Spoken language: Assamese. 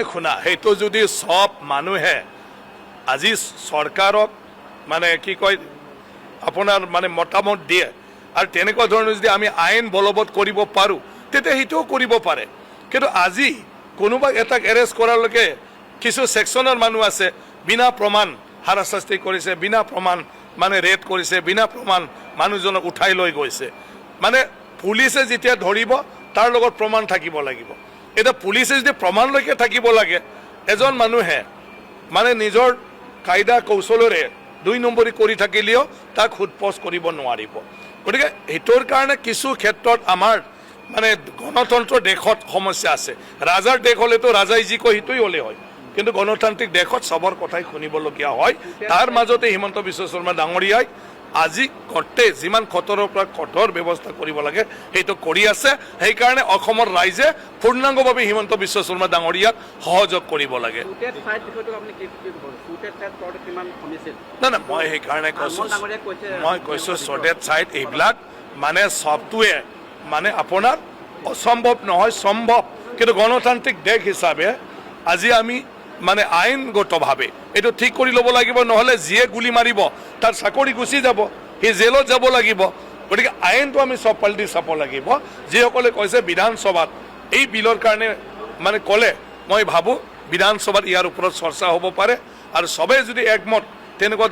মই শুনা সেইটো যদি সব মানুহে আজি চৰকাৰক মানে কি কয় আপোনাৰ মানে মতামত দিয়ে আৰু তেনেকুৱা ধৰণৰ যদি আমি আইন বলবৎ কৰিব পাৰোঁ তেতিয়া সেইটোও কৰিব পাৰে কিন্তু আজি কোনোবা এটাক এৰেষ্ট কৰালৈকে কিছু সেকশনৰ মানুহ আছে বিনা প্ৰমাণ হাৰাশাস্তি কৰিছে বিনা প্ৰমাণ মানে ৰেড কৰিছে বিনা প্ৰমাণ মানুহজনক উঠাই লৈ গৈছে মানে পুলিচে যেতিয়া ধৰিব তাৰ লগত প্ৰমাণ থাকিব লাগিব এটা পুলিচে যদি প্ৰমাণলৈকে থাকিব লাগে এজন মানুহে মানে নিজৰ কায়দা কৌশলৰে 2 নম্বৰী কৰি থাকিলেও তাক সোধপোছ কৰিব নোৱাৰিব গতিকে এইটোৰ কাৰণে কিছু ক্ষেত্ৰত আমাৰ মানে গণতন্ত্ৰ দেশত সমস্যা আছে ৰাজাৰ দেশ হলেতো ৰাজাই যি কয় সেইটোই হলে হয় কিন্তু গণতান্ত্ৰিক দেশত সবৰ কথাই শুনিবলগীয়া হয় তাৰ মাজতে হিমন্ত বিশ্ব শৰ্মা ডাঙৰীয়াই আজি কৰ্তে যিমান কঠোৰৰ পৰা কঠোৰ ব্যৱস্থা কৰিব লাগে সেইটো কৰি আছে সেইকাৰণে অসমৰ ৰাইজে পূৰ্ণাংগভাৱে হিমন্ত বিশ্ব শৰ্মা ডাঙৰীয়াক সহযোগ কৰিব লাগে না না মই সেইকাৰণে কৈছোঁ শ্বুটেড ছাইট এইবিলাক মানে সবটোৱে মানে আপোনাৰ অসম্ভৱ নহয় সম্ভৱ কিন্তু গণতান্ত্ৰিক দেশ হিচাপে আজি আমি মানে আইনগতভাৱে এইটো ঠিক কৰি ল'ব লাগিব নহ'লে যিয়ে গুলি মাৰিব তাৰ চাকৰি গুচি যাব সি জেলত যাব লাগিব গতিকে আইনটো আমি সব পাল্টি চাব লাগিব যিসকলে কৈছে বিধানসভাত এই বিলৰ কাৰণে মানে ক'লে মই ভাবোঁ বিধানসভাত ইয়াৰ ওপৰত চৰ্চা হ'ব পাৰে আৰু সবে যদি একমত তেনেকুৱা